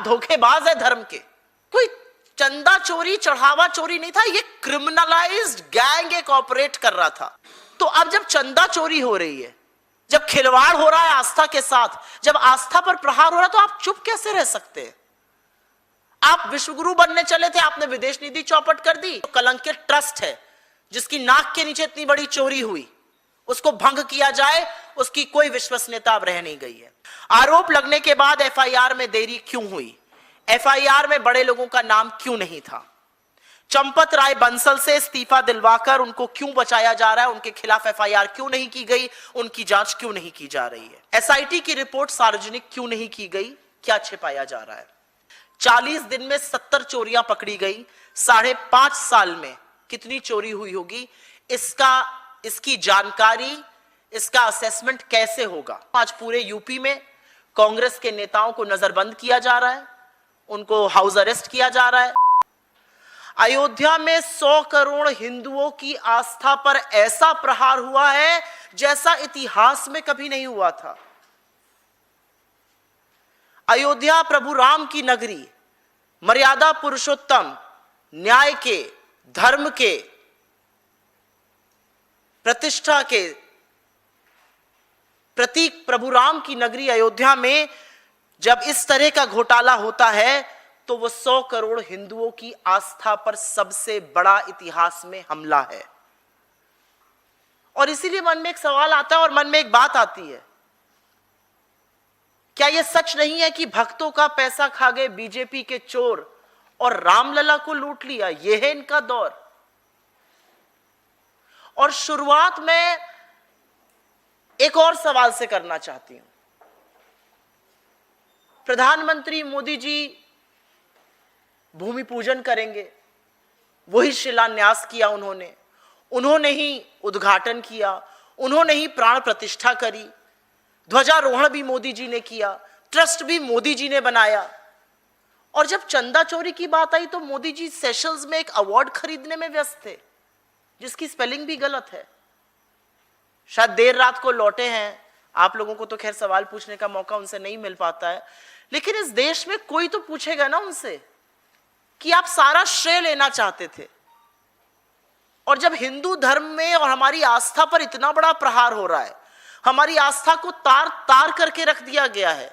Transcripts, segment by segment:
आप धोखेबाज है धर्म के। कोई चंदा चोरी चढ़ावा चोरी नहीं था, ये क्रिमिनलाइज्ड गैंग एक ऑपरेट कर रहा था। तो अब जब चंदा चोरी हो रही है, जब खिलवाड़ हो रहा है आस्था के साथ, जब आस्था पर प्रहार हो रहा है, तो आप चुप कैसे रह सकते हैं? आप विश्वगुरु बनने चले थे, आपने विदेश नीति चौपट कर दी। तो कलंकित ट्रस्ट है जिसकी नाक के नीचे इतनी बड़ी चोरी हुई, उसको भंग किया जाए, उसकी कोई विश्वसनीयता अब रह नहीं गई है। आरोप लगने के बाद एफआईआर में देरी क्यों हुई? एफआईआर में बड़े लोगों का नाम क्यों नहीं था? चंपत राय बंसल से इस्तीफा दिलवाकर उनको क्यों बचाया जा रहा है? उनके खिलाफ एफआईआर क्यों नहीं की गई? उनकी जांच क्यों नहीं की जा रही है? एसआईटी की रिपोर्ट सार्वजनिक क्यों नहीं की गई? क्या छिपाया जा रहा है? 40 दिन में 70 चोरियां पकड़ी गई। 5.5 साल में कितनी चोरी हुई होगी? इसकी जानकारी, इसका असेसमेंट कैसे होगा? आज पूरे यूपी में कांग्रेस के नेताओं को नजरबंद किया जा रहा है, उनको हाउस अरेस्ट किया जा रहा है। अयोध्या में 100 करोड़ हिंदुओं की आस्था पर ऐसा प्रहार हुआ है जैसा इतिहास में कभी नहीं हुआ था। अयोध्या प्रभु राम की नगरी, मर्यादा पुरुषोत्तम, न्याय के, धर्म के, प्रतिष्ठा के प्रतीक प्रभु राम की नगरी अयोध्या में जब इस तरह का घोटाला होता है तो वो 100 करोड़ हिंदुओं की आस्था पर सबसे बड़ा इतिहास में हमला है। और इसीलिए मन में एक सवाल आता है और मन में एक बात आती है, क्या यह सच नहीं है कि भक्तों का पैसा खा गए बीजेपी के चोर और रामलला को लूट लिया? यह है इनका दौर। और शुरुआत में एक और सवाल से करना चाहती हूं। प्रधानमंत्री मोदी जी भूमि पूजन करेंगे, वही शिलान्यास किया उन्होंने ही उद्घाटन किया, उन्होंने ही प्राण प्रतिष्ठा करी, ध्वजारोहण भी मोदी जी ने किया, ट्रस्ट भी मोदी जी ने बनाया। और जब चंदा चोरी की बात आई तो मोदी जी सेशल्स में एक अवार्ड खरीदने में व्यस्त थे, जिसकी स्पेलिंग भी गलत है। शायद देर रात को लौटे हैं, आप लोगों को तो खैर सवाल पूछने का मौका उनसे नहीं मिल पाता है, लेकिन इस देश में कोई तो पूछेगा ना उनसे कि आप सारा श्रेय लेना चाहते थे। और जब हिंदू धर्म में और हमारी आस्था पर इतना बड़ा प्रहार हो रहा है, हमारी आस्था को तार तार करके रख दिया गया है,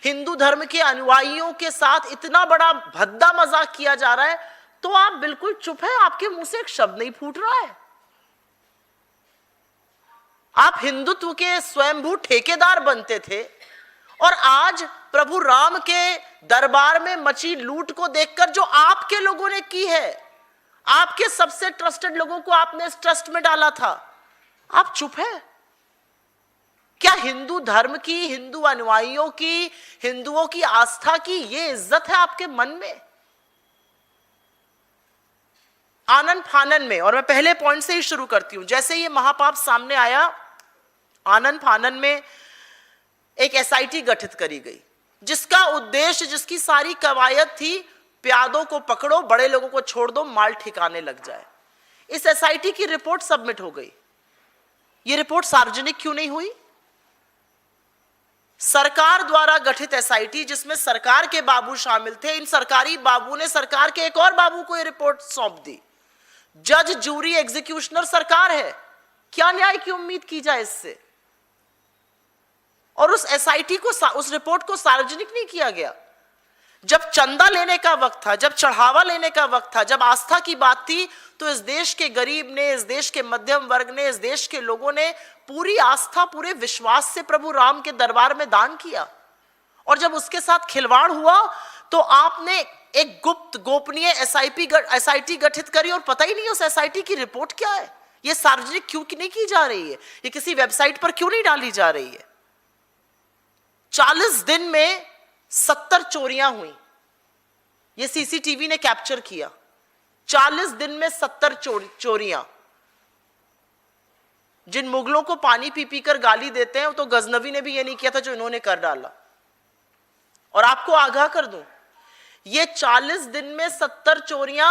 हिंदू धर्म के अनुयायियों के साथ इतना बड़ा भद्दा मजाक किया जा रहा है, तो आप बिल्कुल चुप है, आपके मुंह से एक शब्द नहीं फूट रहा है। आप हिंदुत्व के स्वयंभू ठेकेदार बनते थे और आज प्रभु राम के दरबार में मची लूट को देखकर जो आपके लोगों ने की है, आपके सबसे ट्रस्टेड लोगों को आपने इस ट्रस्ट में डाला था, आप चुप है? क्या हिंदू धर्म की, हिंदू अनुयायियों की, हिंदुओं की आस्था की ये इज्जत है आपके मन में? आनन फानन में, और मैं पहले पॉइंट से ही शुरू करती हूं, जैसे ये महापाप सामने आया, आनन फानन में एक एसआईटी गठित करी गई, जिसका उद्देश्य, जिसकी सारी कवायद थी, प्यादों को पकड़ो, बड़े लोगों को छोड़ दो, माल ठिकाने लग जाए। इस एसआईटी की रिपोर्ट सबमिट हो गई। ये रिपोर्ट सार्वजनिक क्यों नहीं हुई? सरकार द्वारा गठित एसआईटी, जिसमें सरकार के बाबू शामिल थे, इन सरकारी बाबू ने सरकार के एक और बाबू को यह रिपोर्ट सौंप दी। जज, जूरी, एग्जीक्यूशनर सरकार है, क्या न्याय की उम्मीद की जाए इससे? और उस एसआईटी को, उस रिपोर्ट को सार्वजनिक नहीं किया गया। जब चंदा लेने का वक्त था, जब चढ़ावा लेने का वक्त था, जब आस्था की बात थी, तो इस देश के गरीब ने, इस देश के मध्यम वर्ग ने, इस देश के लोगों ने पूरी आस्था, पूरे विश्वास से प्रभु राम के दरबार में दान किया। और जब उसके साथ खिलवाड़ हुआ तो आपने एक गुप्त, गोपनीय एसआईटी गठित करी, और पता ही नहीं उस एसआईटी की रिपोर्ट क्या है। यह सार्वजनिक क्यों नहीं की जा रही है? ये किसी वेबसाइट पर क्यों नहीं डाली जा रही है? 40 दिन में 70 चोरियां हुई, ये सीसीटीवी ने कैप्चर किया। 40 दिन में 70 चोरियां। जिन मुगलों को पानी पी पी कर गाली देते हैं, तो गजनवी ने भी ये नहीं किया था जो इन्होंने कर डाला। और आपको आगाह कर दूं, ये 40 दिन में 70 चोरियां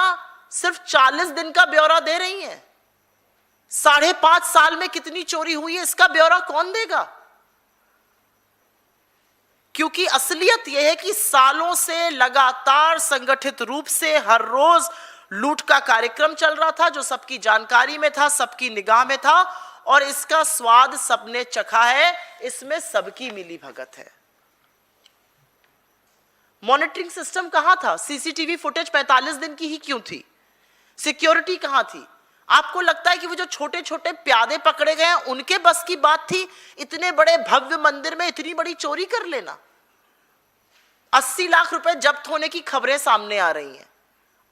सिर्फ 40 दिन का ब्यौरा दे रही हैं। 5.5 साल में कितनी चोरी हुई है, इसका ब्यौरा कौन देगा? क्योंकि असलियत यह है कि सालों से लगातार संगठित रूप से हर रोज लूट का कार्यक्रम चल रहा था, जो सबकी जानकारी में था, सबकी निगाह में था, और इसका स्वाद सबने चखा है। इसमें सबकी मिली भगत है। मॉनिटरिंग सिस्टम कहां था? सीसीटीवी फुटेज 45 दिन की ही क्यों थी? सिक्योरिटी कहां थी? आपको लगता है कि वो जो छोटे छोटे प्यादे पकड़े गए हैं उनके बस की बात थी इतने बड़े भव्य मंदिर में इतनी बड़ी चोरी कर लेना? 80 लाख रुपए जब्त होने की खबरें सामने आ रही हैं।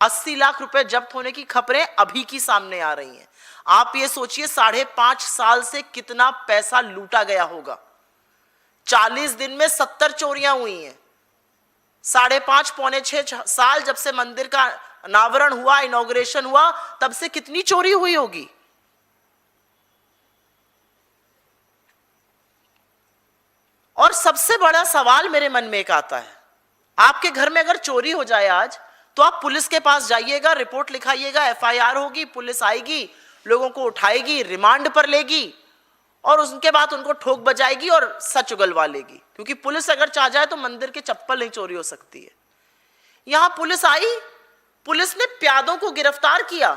80 लाख रुपए जब्त होने की खबरें अभी की सामने आ रही हैं। आप ये सोचिए 5.5 साल से कितना पैसा लूटा गया होगा। 40 दिन में 70 चोरियां हुई हैं। 5.5 पौने 6 साल जब से मंदिर का अनावरण हुआ, इनॉग्रेशन हुआ, तब से कितनी चोरी हुई होगी? और सबसे बड़ा सवाल मेरे मन में एक आता है, आपके घर में अगर चोरी हो जाए आज, तो आप पुलिस के पास जाइएगा, रिपोर्ट लिखाइएगा, एफआईआर होगी, पुलिस आएगी, लोगों को उठाएगी, रिमांड पर लेगी, और उसके बाद उनको ठोक बजाएगी और सच उगलवा लेगी। क्योंकि पुलिस अगर चाह जाए तो मंदिर के चप्पल नहीं चोरी हो सकती है। यहां पुलिस आई, पुलिस ने प्यादों को गिरफ्तार किया,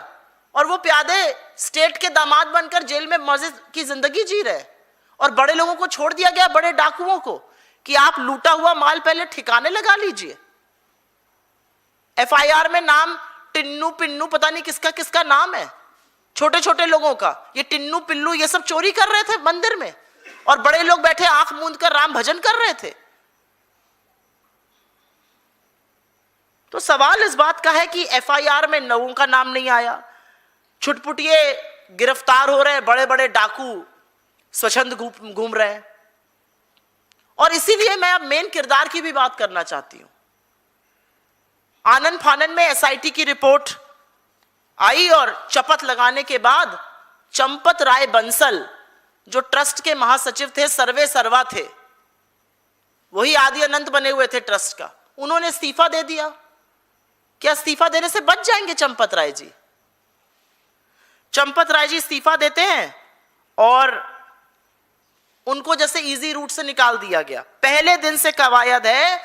और वो प्यादे स्टेट के दामाद बनकर जेल में मजे की जिंदगी जी रहे, और बड़े लोगों को छोड़ दिया गया, बड़े डाकुओं को, कि आप लूटा हुआ माल पहले ठिकाने लगा लीजिए। एफआईआर में नाम टिन्नू पिन्नू पता नहीं किसका किसका नाम है, छोटे छोटे लोगों का। ये टिन्नू पिल्लू ये सब चोरी कर रहे थे मंदिर में, और बड़े लोग बैठे आंख मूंद कर राम भजन कर रहे थे। तो सवाल इस बात का है कि एफआईआर में लोगों का नाम नहीं आया, छुटपुटिए गिरफ्तार हो रहे हैं, बड़े बड़े डाकू स्वच्छंद घूम रहे हैं। और इसीलिए मैं अब मेन किरदार की भी बात करना चाहती हूं। आनन फानन में एसआईटी की रिपोर्ट आई, और शपथ लगाने के बाद चंपत राय बंसल, जो ट्रस्ट के महासचिव थे, सर्वे सर्वा थे, वही आदि अनंत बने हुए थे ट्रस्ट का, उन्होंने इस्तीफा दे दिया। क्या इस्तीफा देने से बच जाएंगे चंपत राय जी? चंपत राय जी इस्तीफा देते हैं और उनको जैसे इजी रूट से निकाल दिया गया। पहले दिन से कवायद है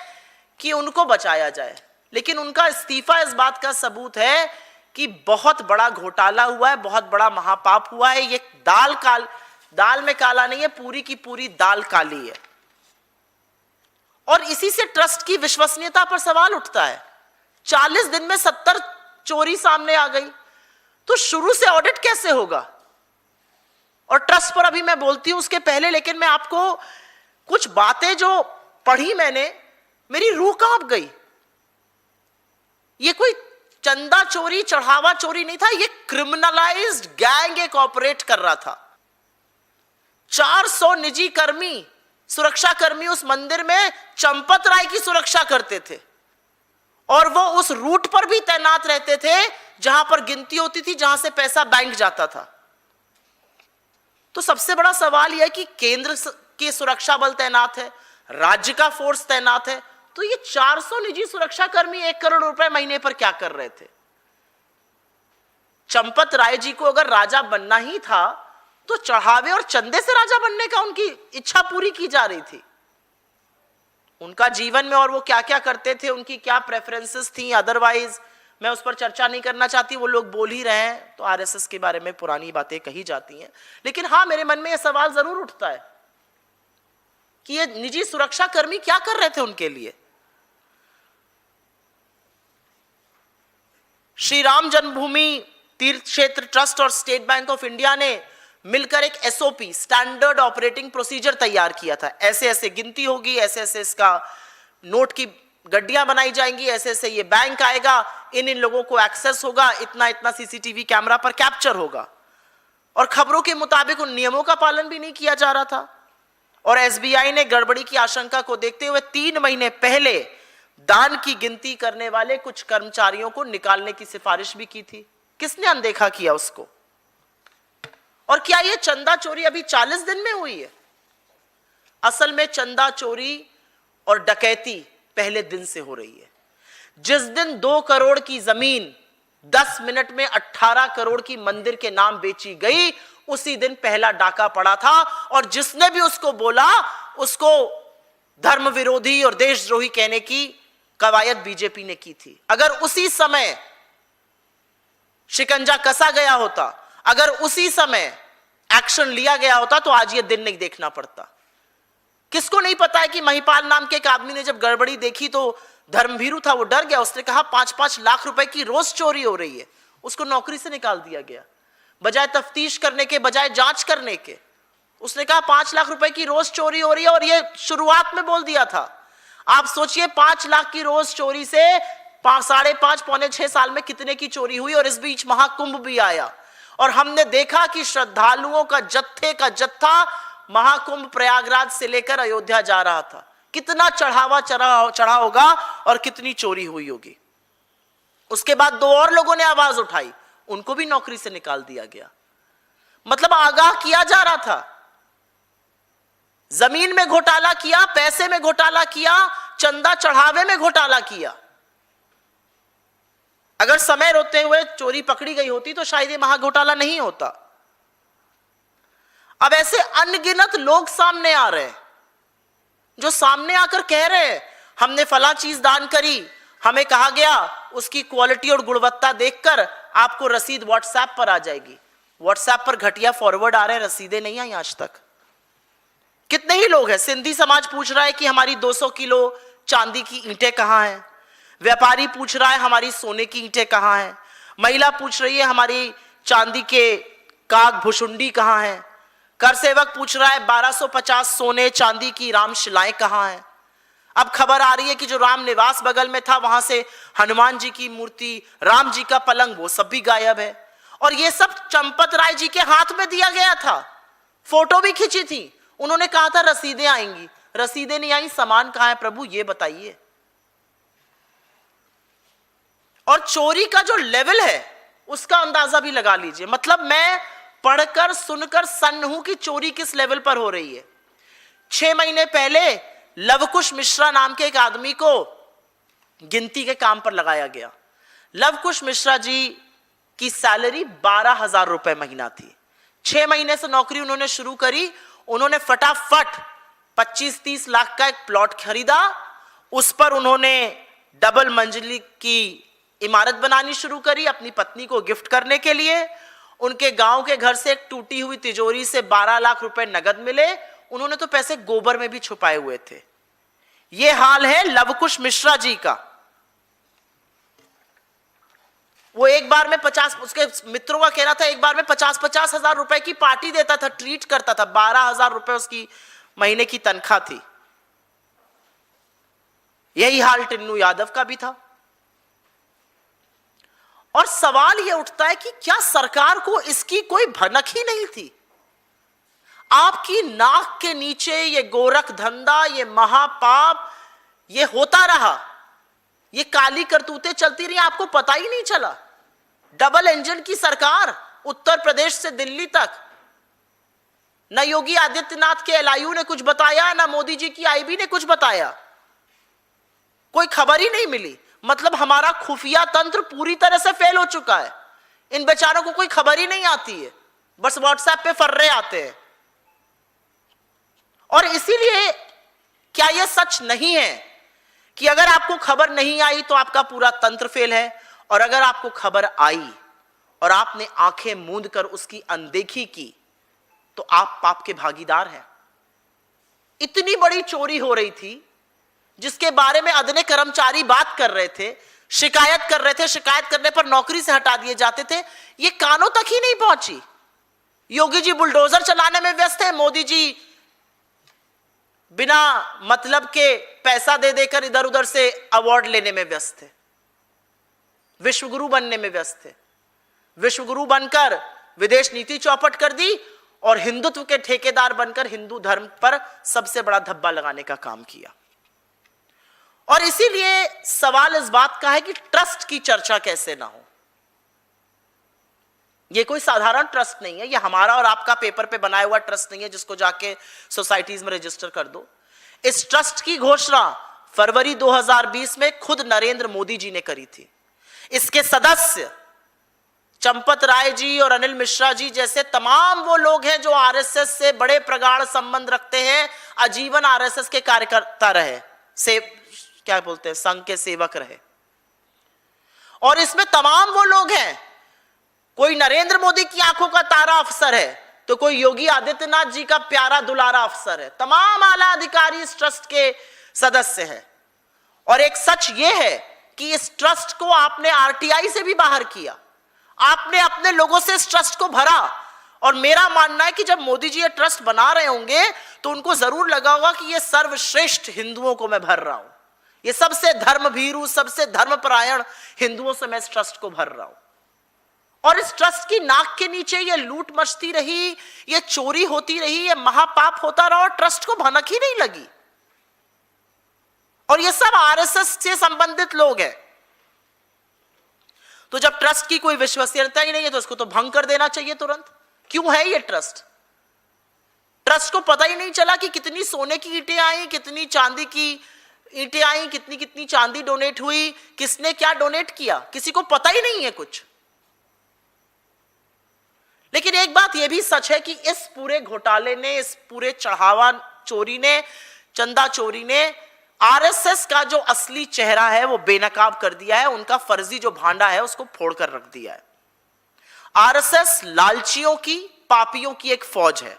कि उनको बचाया जाए, लेकिन उनका इस्तीफा इस बात का सबूत है कि बहुत बड़ा घोटाला हुआ है, बहुत बड़ा महापाप हुआ है। ये दाल में काला नहीं है, पूरी की पूरी दाल काली है। और इसी से ट्रस्ट की विश्वसनीयता पर सवाल उठता है। 40 दिन में 70 चोरी सामने आ गई, तो शुरू से ऑडिट कैसे होगा? और ट्रस्ट पर अभी मैं बोलती हूं उसके पहले, लेकिन मैं आपको कुछ बातें जो पढ़ी मैंने, मेरी रूह कांप गई। ये कोई चंदा चोरी, चढ़ावा चोरी नहीं था, ये क्रिमिनलाइज्ड गैंग एक ऑपरेट कर रहा था। 400 निजी कर्मी, सुरक्षा कर्मी उस मंदिर में चंपत राय की सुरक्षा करते थे, और वो उस रूट पर भी तैनात रहते थे जहां पर गिनती होती थी, जहां से पैसा बैंक जाता था। तो सबसे बड़ा सवाल यह है कि केंद्र के सुरक्षा बल तैनात है, राज्य का फोर्स तैनात है, तो ये 400 निजी सुरक्षा कर्मी 1 करोड़ रुपए महीने पर क्या कर रहे थे? चंपत राय जी को अगर राजा बनना ही था तो चढ़ावे और चंदे से राजा बनने का उनकी इच्छा पूरी की जा रही थी। उनका जीवन में और वो क्या क्या करते थे, उनकी क्या प्रेफरेंसेस थी, अदरवाइज मैं उस पर चर्चा नहीं करना चाहती। वो लोग बोल ही रहे हैं तो आरएसएस के बारे में पुरानी बातें कही जाती हैं। लेकिन हाँ, मेरे मन में यह सवाल जरूर उठता है कि ये निजी सुरक्षा कर्मी क्या कर रहे थे उनके लिए। श्री राम जन्मभूमि तीर्थ क्षेत्र ट्रस्ट और स्टेट बैंक ऑफ इंडिया ने मिलकर एक एसओपी, स्टैंडर्ड ऑपरेटिंग प्रोसीजर तैयार किया था। ऐसे ऐसे गिनती होगी, ऐसे ऐसे इसका नोट की गड्डियां बनाई जाएंगी, ऐसे ऐसे ये बैंक आएगा, इन लोगों को एक्सेस होगा, इतना इतना सीसीटीवी कैमरा पर कैप्चर होगा। और खबरों के मुताबिक उन नियमों का पालन भी नहीं किया जा रहा था। और एसबीआई ने गड़बड़ी की आशंका को देखते हुए 3 महीने पहले दान की गिनती करने वाले कुछ कर्मचारियों को निकालने की सिफारिश भी की थी। किसने अनदेखा किया उसको? और क्या ये चंदा चोरी अभी 40 दिन में हुई है? असल में चंदा चोरी और डकैती पहले दिन से हो रही है। जिस दिन 2 करोड़ की जमीन 10 मिनट में 18 करोड़ की मंदिर के नाम बेची गई, उसी दिन पहला डाका पड़ा था। और जिसने भी उसको बोला उसको धर्म विरोधी और देशद्रोही कहने की कवायद बीजेपी ने की थी। अगर उसी समय शिकंजा कसा गया होता, अगर उसी समय एक्शन लिया गया होता, तो आज ये दिन नहीं देखना पड़ता। किसको नहीं पता है कि महिपाल नाम के एक आदमी ने जब गड़बड़ी देखी तो धर्मभीरू था, वो डर गया। उसने कहा 5-5 लाख रुपए की रोज चोरी हो रही है। उसको नौकरी से निकाल दिया गया, बजाय तफ्तीश करने के, बजाय जांच करने के। उसने कहा 5 लाख रुपए की रोज चोरी हो रही है, और ये शुरुआत में बोल दिया था। आप सोचिए 5 लाख की रोज चोरी से 5.5 पौने 6 साल में कितने की चोरी हुई। और इस बीच महाकुंभ भी आया, और हमने देखा कि श्रद्धालुओं का जत्थे का जत्था महाकुंभ प्रयागराज से लेकर अयोध्या जा रहा था। कितना चढ़ावा चढ़ा होगा और कितनी चोरी हुई होगी। उसके बाद 2 और लोगों ने आवाज उठाई, उनको भी नौकरी से निकाल दिया गया। मतलब आगाह किया जा रहा था। जमीन में घोटाला किया, पैसे में घोटाला किया, चंदा चढ़ावे में घोटाला किया। अगर समय रोते हुए चोरी पकड़ी गई होती तो शायद ये महाघोटाला नहीं होता। अब ऐसे अनगिनत लोग सामने आ रहे हैं, जो सामने आकर कह रहे हैं हमने फला चीज दान करी, हमें कहा गया उसकी क्वालिटी और गुणवत्ता देखकर आपको रसीद व्हाट्सएप पर आ जाएगी। व्हाट्सएप पर घटिया फॉरवर्ड आ रहे हैं, रसीदें नहीं आई आज तक। कितने ही लोग हैं। सिंधी समाज पूछ रहा है कि हमारी 200 किलो चांदी की ईंटें कहां हैं। व्यापारी पूछ रहा है हमारी सोने की ईंटें कहां हैं। महिला पूछ रही है हमारी चांदी के काग भुषुंडी कहां हैं। कर सेवक पूछ रहा है 1250 सोने चांदी की रामशिलाएं कहां हैं। अब खबर आ रही है कि जो राम निवास बगल में था, वहां से हनुमान जी की मूर्ति, राम जी का पलंग, वो सब भी गायब है। और ये सब चंपत राय जी के हाथ में दिया गया था। फोटो भी खींची थी। उन्होंने कहा था रसीदें आएंगी, रसीदें नहीं आई। सामान कहां है प्रभु, ये बताइए। और चोरी का जो लेवल है उसका अंदाजा भी लगा लीजिए। मतलब मैं पढ़कर सुनकर सन्न हूं कि चोरी किस लेवल पर हो रही है। 6 महीने पहले लवकुश मिश्रा नाम के एक आदमी को गिनती के काम पर लगाया गया। लवकुश मिश्रा जी की सैलरी 12,000 रुपए महीना थी। 6 महीने से नौकरी उन्होंने शुरू करी। उन्होंने फटाफट 25-30 लाख का एक प्लॉट खरीदा। उस पर उन्होंने डबल मंजिली की इमारत बनानी शुरू करी अपनी पत्नी को गिफ्ट करने के लिए। उनके गांव के घर से एक टूटी हुई तिजोरी से 12 लाख रुपए नगद मिले। उन्होंने तो पैसे गोबर में भी छुपाए हुए थे। यह हाल है लवकुश मिश्रा जी का। वो एक बार में 50, उसके मित्रों का कहना था एक बार में 50-50 हजार रुपए की पार्टी देता था, ट्रीट करता था। 12,000 रुपए उसकी महीने की तनख्वाह थी। यही हाल टिन्नू यादव का भी था। और सवाल यह उठता है कि क्या सरकार को इसकी कोई भनक ही नहीं थी। आपकी नाक के नीचे ये गोरख धंधा, ये महापाप, ये होता रहा, ये काली करतूतें चलती रही, आपको पता ही नहीं चला। डबल इंजन की सरकार, उत्तर प्रदेश से दिल्ली तक। न योगी आदित्यनाथ के एलआईयू ने कुछ बताया, न मोदी जी की आईबी ने कुछ बताया। कोई खबर ही नहीं मिली। मतलब हमारा खुफिया तंत्र पूरी तरह से फेल हो चुका है। इन बेचारों को कोई खबर ही नहीं आती है, बस व्हाट्सएप पे फर्रे आते हैं। और इसीलिए क्या यह सच नहीं है कि अगर आपको खबर नहीं आई तो आपका पूरा तंत्र फेल है, और अगर आपको खबर आई और आपने आंखें मूंद कर उसकी अनदेखी की तो आप पाप के भागीदार हैं। इतनी बड़ी चोरी हो रही थी जिसके बारे में अदने कर्मचारी बात कर रहे थे, शिकायत कर रहे थे, शिकायत करने पर नौकरी से हटा दिए जाते थे। ये कानों तक ही नहीं पहुंची। योगी जी बुलडोजर चलाने में व्यस्त है, मोदी जी बिना मतलब के पैसा दे देकर इधर उधर से अवार्ड लेने में व्यस्त थे, विश्वगुरु बनने में व्यस्त थे। विश्वगुरु बनकर विदेश नीति चौपट कर दी और हिंदुत्व के ठेकेदार बनकर हिंदू धर्म पर सबसे बड़ा धब्बा लगाने का काम किया। और इसीलिए सवाल इस बात का है कि ट्रस्ट की चर्चा कैसे ना हो। यह कोई साधारण ट्रस्ट नहीं है, यह हमारा और आपका पेपर पे बनाया हुआ ट्रस्ट नहीं है जिसको जाके सोसाइटीज में रजिस्टर कर दो। इस ट्रस्ट की घोषणा फरवरी 2020 में खुद नरेंद्र मोदी जी ने करी थी। इसके सदस्य चंपत राय जी और अनिल मिश्रा जी जैसे तमाम वो लोग हैं जो आरएसएस से बड़े प्रगाढ़ संबंध रखते हैं, आजीवन आरएसएस के कार्यकर्ता रहे, से क्या बोलते हैं, संघ के सेवक रहे। और इसमें तमाम वो लोग हैं, कोई नरेंद्र मोदी की आंखों का तारा अफसर है, तो कोई योगी आदित्यनाथ जी का प्यारा दुलारा अफसर है। तमाम आला अधिकारी इस ट्रस्ट के सदस्य हैं। और एक सच यह है कि इस ट्रस्ट को आपने आरटीआई से भी बाहर किया, आपने अपने लोगों से इस ट्रस्ट को भरा। और मेरा मानना है कि जब मोदी जी ये ट्रस्ट बना रहे होंगे तो उनको जरूर लगा होगा कि ये सर्वश्रेष्ठ हिंदुओं को मैं भर रहा हूं, ये सबसे धर्मभीरू, सबसे धर्मपरायण हिंदुओं से मैं इस ट्रस्ट को भर रहा हूं। और इस ट्रस्ट की नाक के नीचे ये लूट मचती रही, ये चोरी होती रही, ये महापाप होता रहा और ट्रस्ट को भनक ही नहीं लगी। और ये सब आरएसएस से संबंधित लोग हैं। तो जब ट्रस्ट की कोई विश्वसनीयता ही नहीं है तो इसको तो भंग कर देना चाहिए तुरंत। क्यों है ये ट्रस्ट? ट्रस्ट को पता ही नहीं चला कि कितनी सोने की ईंटें आई, कितनी चांदी की ईंटें आई, कितनी कितनी चांदी डोनेट हुई, किसने क्या डोनेट किया, किसी को पता ही नहीं है कुछ। लेकिन एक बात यह भी सच है कि इस पूरे घोटाले ने, इस पूरे चढ़ावा चोरी ने, चंदा चोरी ने आरएसएस का जो असली चेहरा है वो बेनकाब कर दिया है, उनका फर्जी जो भांडा है उसको फोड़कर रख दिया है। आरएसएस लालचियों की, पापियों की एक फौज है।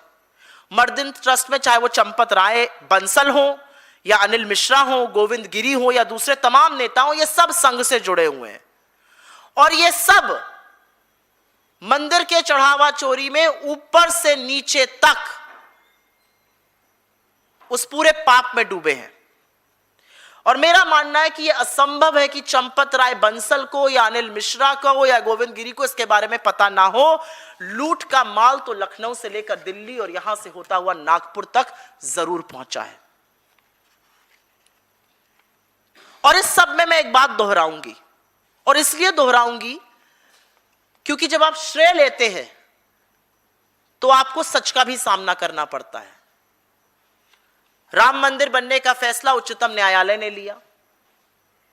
मर्दिन ट्रस्ट में चाहे वो चंपत राय बंसल हो या अनिल मिश्रा हो, गोविंद गिरी हो या दूसरे तमाम नेता हो, ये सब संघ से जुड़े हुए हैं। और ये सब मंदिर के चढ़ावा चोरी में ऊपर से नीचे तक उस पूरे पाप में डूबे हैं। और मेरा मानना है कि यह असंभव है कि चंपत राय बंसल को या अनिल मिश्रा को या गोविंद गिरी को इसके बारे में पता ना हो। लूट का माल तो लखनऊ से लेकर दिल्ली और यहां से होता हुआ नागपुर तक जरूर पहुंचा है। और इस सब में मैं एक बात दोहराऊंगी, और इसलिए दोहराऊंगी क्योंकि जब आप श्रेय लेते हैं तो आपको सच का भी सामना करना पड़ता है। राम मंदिर बनने का फैसला उच्चतम न्यायालय ने लिया।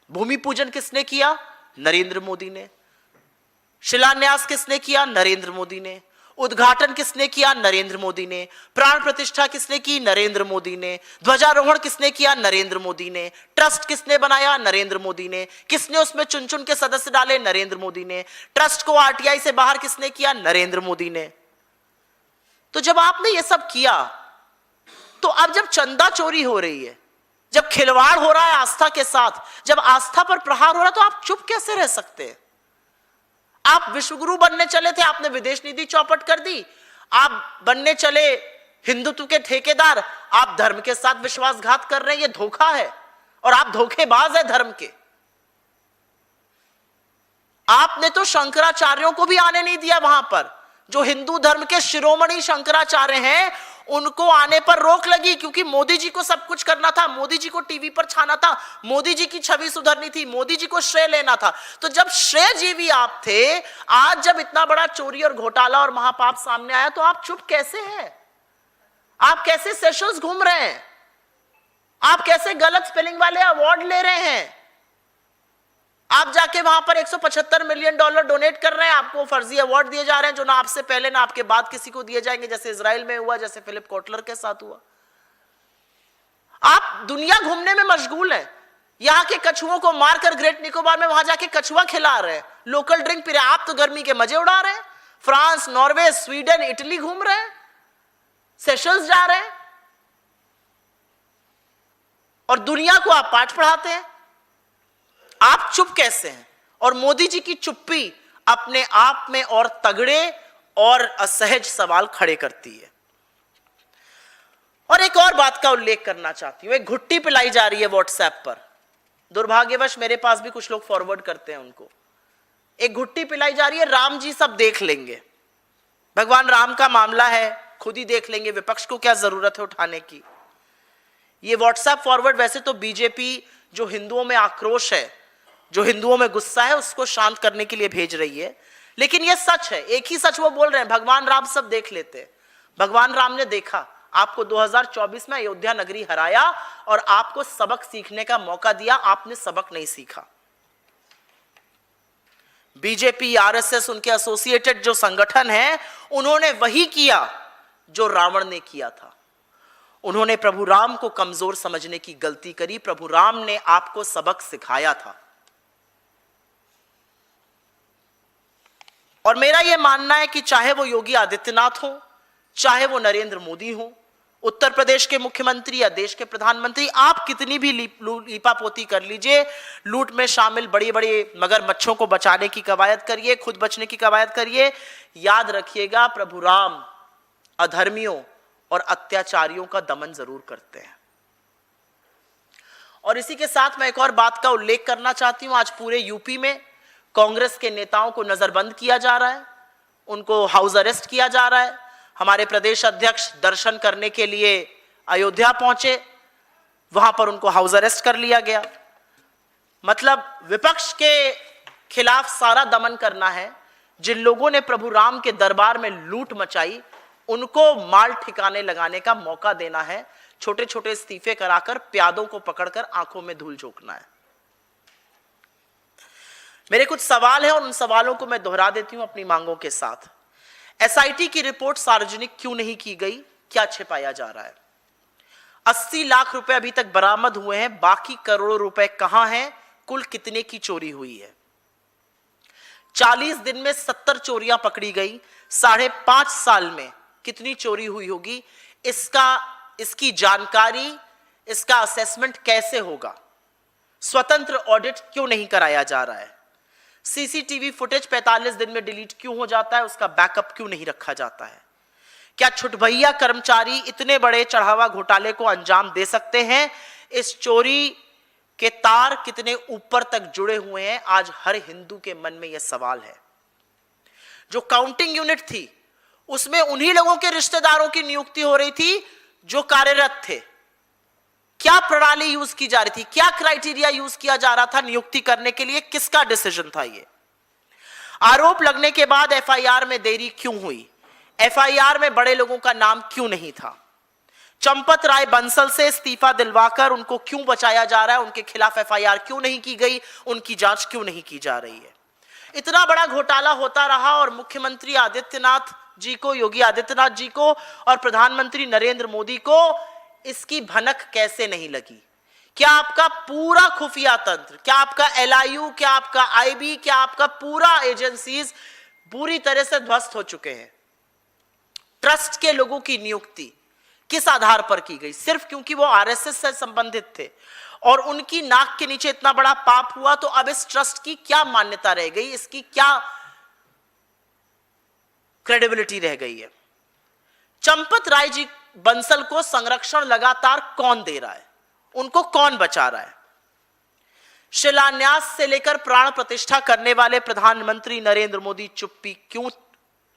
भूमि पूजन किसने किया? नरेंद्र मोदी ने। शिलान्यास किसने किया? नरेंद्र मोदी ने। उद्घाटन किसने किया? नरेंद्र मोदी ने। प्राण प्रतिष्ठा किसने की? नरेंद्र मोदी ने। ध्वजारोहण किसने किया? नरेंद्र मोदी ने। ट्रस्ट किसने बनाया? नरेंद्र मोदी ने। किसने उसमें चुन चुन के सदस्य डाले? नरेंद्र मोदी ने। ट्रस्ट को आरटीआई से बाहर किसने किया? नरेंद्र मोदी ने। तो जब आपने ये सब किया तो अब जब चंदा चोरी हो रही है, जब खिलवाड़ हो रहा है आस्था के साथ, जब आस्था पर प्रहार हो रहा है, तो आप चुप कैसे रह सकते हैं? आप विश्वगुरु बनने चले थे, आपने विदेश नीति चौपट कर दी। आप बनने चले हिंदुत्व के ठेकेदार, आप धर्म के साथ विश्वासघात कर रहे हैं। ये धोखा है और आप धोखेबाज है धर्म के। आपने तो शंकराचार्यों को भी आने नहीं दिया वहां पर। जो हिंदू धर्म के शिरोमणि शंकराचार्य हैं उनको आने पर रोक लगी, क्योंकि मोदी जी को सब कुछ करना था, मोदी जी को टीवी पर छाना था, मोदी जी की छवि सुधरनी थी, मोदी जी को श्रेय लेना था। तो जब श्रेय जीवी आप थे, आज जब इतना बड़ा चोरी और घोटाला और महापाप सामने आया तो आप चुप कैसे हैं? आप कैसे सेशंस घूम रहे हैं? आप कैसे गलत स्पेलिंग वाले अवार्ड ले रहे हैं? आप जाके वहां पर $175 मिलियन डोनेट कर रहे हैं, आपको फर्जी अवार्ड दिए जा रहे हैं जो ना आपसे पहले ना आपके बाद किसी को दिए जाएंगे, जैसे इजराइल में हुआ, जैसे फिलिप कोटलर के साथ हुआ। आप दुनिया घूमने में मशगूल हैं। यहां के कछुओं को मारकर ग्रेट निकोबार में वहां जाके कछुआ खिला रहे हैं, लोकल ड्रिंक पी रहे हैं। आप तो गर्मी के मजे उड़ा रहे हैं, फ्रांस, नॉर्वे, स्वीडन, इटली घूम रहे हैं, सेशल्स जा रहे हैं और दुनिया को आप पाठ पढ़ाते हैं। आप चुप कैसे हैं? और मोदी जी की चुप्पी अपने आप में और तगड़े और असहज सवाल खड़े करती है। और एक और बात का उल्लेख करना चाहती हूं। एक घुट्टी पिलाई जा रही है व्हाट्सएप पर, दुर्भाग्यवश मेरे पास भी कुछ लोग फॉरवर्ड करते हैं उनको। एक घुट्टी पिलाई जा रही है, राम जी सब देख लेंगे, भगवान राम का मामला है, खुद ही देख लेंगे, विपक्ष को क्या जरूरत है उठाने की। ये व्हाट्सएप फॉरवर्ड वैसे तो बीजेपी जो हिंदुओं में आक्रोश है, जो हिंदुओं में गुस्सा है, उसको शांत करने के लिए भेज रही है। लेकिन यह सच है, एक ही सच वो बोल रहे हैं, भगवान राम सब देख लेते हैं। भगवान राम ने देखा, आपको 2024 में अयोध्या नगरी हराया और आपको सबक सीखने का मौका दिया, आपने सबक नहीं सीखा। बीजेपी, आरएसएस, उनके एसोसिएटेड जो संगठन हैं, उन्होंने वही किया जो रावण ने किया था। उन्होंने प्रभु राम को कमजोर समझने की गलती करी। प्रभु राम ने आपको सबक सिखाया था। और मेरा यह मानना है कि चाहे वो योगी आदित्यनाथ हो, चाहे वो नरेंद्र मोदी हो, उत्तर प्रदेश के मुख्यमंत्री या देश के प्रधानमंत्री, आप कितनी भी लीपापोती कर लीजिए, लूट में शामिल बड़ी बड़ी मगरमच्छों को बचाने की कवायद करिए, खुद बचने की कवायद करिए, याद रखिएगा प्रभु राम अधर्मियों और अत्याचारियों का दमन जरूर करते हैं। और इसी के साथ मैं एक और बात का उल्लेख करना चाहती हूं। आज पूरे यूपी में कांग्रेस के नेताओं को नजरबंद किया जा रहा है, उनको हाउस अरेस्ट किया जा रहा है। हमारे प्रदेश अध्यक्ष दर्शन करने के लिए अयोध्या पहुंचे, वहां पर उनको हाउस अरेस्ट कर लिया गया। मतलब विपक्ष के खिलाफ सारा दमन करना है। जिन लोगों ने प्रभु राम के दरबार में लूट मचाई, उनको माल ठिकाने लगाने का मौका देना है। छोटे छोटे इस्तीफे कराकर प्यादों को पकड़कर आंखों में धूल झोंकना है। मेरे कुछ सवाल हैं और उन सवालों को मैं दोहरा देती हूं अपनी मांगों के साथ। एसआईटी की रिपोर्ट सार्वजनिक क्यों नहीं की गई? क्या छिपाया जा रहा है? 80 लाख रुपए अभी तक बरामद हुए हैं, बाकी करोड़ों रुपए कहां हैं? कुल कितने की चोरी हुई है? 40 दिन में 70 चोरियां पकड़ी गई। 5.5 साल में कितनी चोरी हुई होगी? इसकी जानकारी, इसका असेसमेंट कैसे होगा? स्वतंत्र ऑडिट क्यों नहीं कराया जा रहा है? सीसीटीवी फुटेज 45 दिन में डिलीट क्यों हो जाता है? उसका बैकअप क्यों नहीं रखा जाता है? क्या छुटभैया कर्मचारी इतने बड़े चढ़ावा घोटाले को अंजाम दे सकते हैं? इस चोरी के तार कितने ऊपर तक जुड़े हुए हैं? आज हर हिंदू के मन में यह सवाल है। जो काउंटिंग यूनिट थी, उसमें उन्हीं लोगों के रिश्तेदारों की नियुक्ति हो रही थी जो कार्यरत थे। क्या प्रणाली यूज की जा रही थी? क्या क्राइटेरिया यूज किया जा रहा था नियुक्ति करने के लिए? किसका डिसीजन था ये? आरोप लगने के बाद एफआईआर में देरी क्यों हुई? एफआईआर में बड़े लोगों का नाम क्यों नहीं था? चंपत राय बंसल से इस्तीफा दिलवाकर उनको क्यों बचाया जा रहा है? उनके खिलाफ एफआईआर क्यों नहीं की गई? उनकी जांच क्यों नहीं की जा रही है? इतना बड़ा घोटाला होता रहा और मुख्यमंत्री आदित्यनाथ जी को, योगी आदित्यनाथ जी को और प्रधानमंत्री नरेंद्र मोदी को इसकी भनक कैसे नहीं लगी? क्या आपका पूरा खुफिया तंत्र, क्या आपका एलआईयू, क्या आपका आईबी, क्या आपका पूरा एजेंसीज पूरी तरह से ध्वस्त हो चुके हैं? ट्रस्ट के लोगों की नियुक्ति किस आधार पर की गई? सिर्फ क्योंकि वो आरएसएस से संबंधित थे और उनकी नाक के नीचे इतना बड़ा पाप हुआ, तो अब इस ट्रस्ट की क्या मान्यता रह गई? इसकी क्या क्रेडिबिलिटी रह गई है? चंपत राय जी बंसल को संरक्षण लगातार कौन दे रहा है? उनको कौन बचा रहा है? शिलान्यास से लेकर प्राण प्रतिष्ठा करने वाले प्रधानमंत्री नरेंद्र मोदी चुप्पी क्यों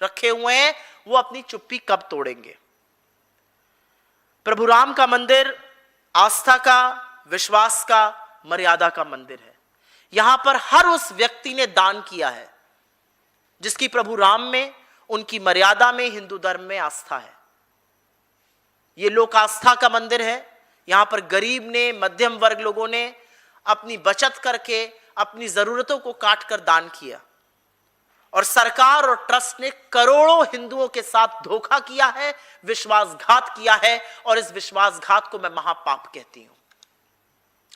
रखे हुए हैं? वो अपनी चुप्पी कब तोड़ेंगे? प्रभु राम का मंदिर आस्था का, विश्वास का, मर्यादा का मंदिर है। यहां पर हर उस व्यक्ति ने दान किया है जिसकी प्रभु राम में, उनकी मर्यादा में, हिंदू धर्म में आस्था है। यह लोक आस्था का मंदिर है। यहां पर गरीब ने, मध्यम वर्ग लोगों ने अपनी बचत करके अपनी जरूरतों को काट कर दान किया और सरकार और ट्रस्ट ने करोड़ों हिंदुओं के साथ धोखा किया है, विश्वासघात किया है और इस विश्वासघात को मैं महापाप कहती हूं।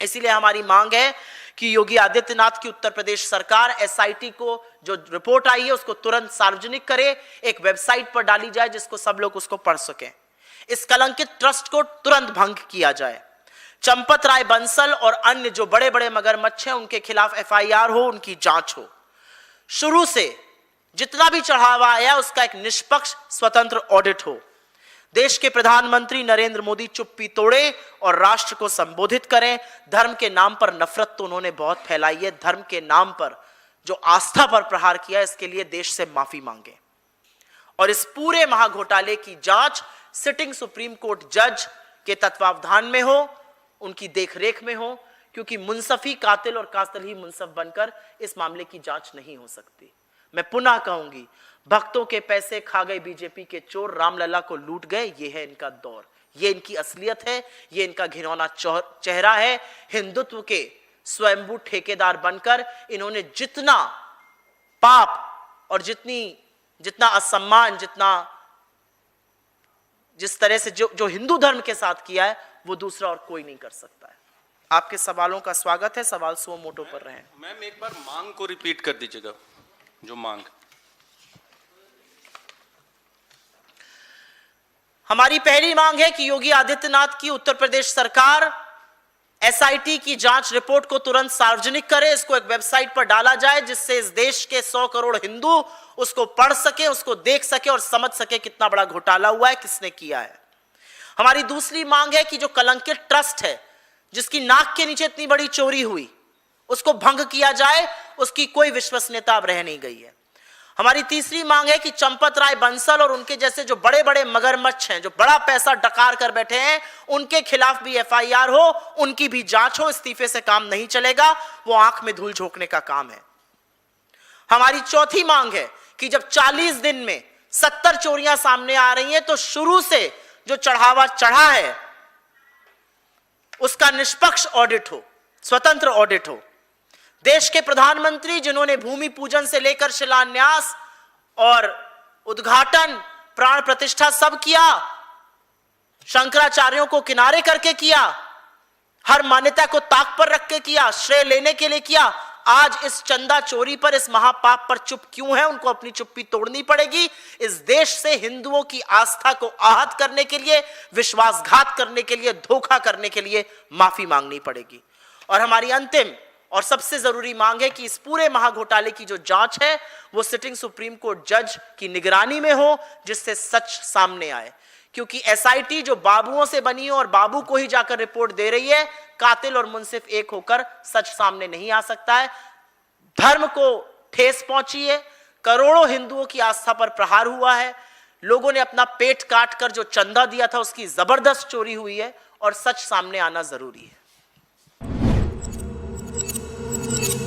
इसीलिए हमारी मांग है कि योगी आदित्यनाथ की उत्तर प्रदेश सरकार एसआईटी को जो रिपोर्ट आई है उसको तुरंत सार्वजनिक करे, एक वेबसाइट पर डाली जाए जिसको सब लोग उसको पढ़ सकें। इस कलंकित ट्रस्ट को तुरंत भंग किया जाए। चंपत राय बंसल और अन्य जो बड़े बड़े मगरमच्छ हैं उनके खिलाफ एफआईआर हो, उनकी जांच हो। शुरू से जितना भी चढ़ावा आया उसका एक निष्पक्ष स्वतंत्र ऑडिट हो। देश के प्रधानमंत्री नरेंद्र मोदी चुप्पी तोड़े और राष्ट्र को संबोधित करें। धर्म के नाम पर नफरत तो उन्होंने बहुत फैलाई है, धर्म के नाम पर जो आस्था पर प्रहार किया, इसके लिए देश से माफी मांगे और इस पूरे महाघोटाले की जांच सिटिंग सुप्रीम कोर्ट जज के तत्वावधान में हो, उनकी देखरेख में हो, क्योंकि मुंसफी कातिल और कातिल ही मुंसफ बनकर इस मामले की जांच नहीं हो सकती। मैं पुनः कहूंगी, भक्तों के पैसे खा गए बीजेपी के चोर, रामलला को लूट गए, ये है इनका दौर, ये इनकी असलियत है, ये इनका घिनौना चेहरा है। हिंदुत्व के स्वयंभू ठेकेदार बनकर इन्होंने जितना पाप और जितना असम्मान, जिस तरह से जो हिंदू धर्म के साथ किया है, वो दूसरा और कोई नहीं कर सकता है। आपके सवालों का स्वागत है। सवाल सुओ मोटो पर रहे। मैम एक बार मांग को रिपीट कर दीजिएगा, जो मांग। हमारी पहली मांग है कि योगी आदित्यनाथ की उत्तर प्रदेश सरकार एसआईटी की जांच रिपोर्ट को तुरंत सार्वजनिक करे, इसको एक वेबसाइट पर डाला जाए जिससे इस देश के 100 करोड़ हिंदू उसको पढ़ सके, उसको देख सके और समझ सके कितना बड़ा घोटाला हुआ है, किसने किया है। हमारी दूसरी मांग है कि जो कलंकित ट्रस्ट है, जिसकी नाक के नीचे इतनी बड़ी चोरी हुई, उसको भंग किया जाए, उसकी कोई विश्वसनीयता अब रह नहीं गई है। हमारी तीसरी मांग है कि चंपत राय बंसल और उनके जैसे जो बड़े बड़े मगरमच्छ हैं, जो बड़ा पैसा डकार कर बैठे हैं, उनके खिलाफ भी एफआईआर हो, उनकी भी जांच हो। इस्तीफे से काम नहीं चलेगा, वो आंख में धूल झोंकने का काम है। हमारी चौथी मांग है कि जब 40 दिन में 70 चोरियां सामने आ रही हैं, तो शुरू से जो चढ़ावा चढ़ा है उसका निष्पक्ष ऑडिट हो, स्वतंत्र ऑडिट हो। देश के प्रधानमंत्री जिन्होंने भूमि पूजन से लेकर शिलान्यास और उद्घाटन, प्राण प्रतिष्ठा सब किया, शंकराचार्यों को किनारे करके किया, हर मान्यता को ताक पर रख के किया, श्रेय लेने के लिए किया, आज इस चंदा चोरी पर, इस महापाप पर चुप क्यों है? उनको अपनी चुप्पी तोड़नी पड़ेगी। इस देश से हिंदुओं की आस्था को आहत करने के लिए, विश्वासघात करने के लिए, धोखा करने के लिए माफी मांगनी पड़ेगी। और हमारी अंतिम और सबसे जरूरी मांग है कि इस पूरे महाघोटाले की जो जांच है वो सिटिंग सुप्रीम कोर्ट जज की निगरानी में हो, जिससे सच सामने आए। क्योंकि एसआईटी जो बाबुओं से बनी हो और बाबू को ही जाकर रिपोर्ट दे रही है, कातिल और मुंसिफ एक होकर सच सामने नहीं आ सकता है। धर्म को ठेस पहुंची है, करोड़ों हिंदुओं की आस्था पर प्रहार हुआ है, लोगों ने अपना पेट काट कर जो चंदा दिया था उसकी जबरदस्त चोरी हुई है, और सच सामने आना जरूरी है।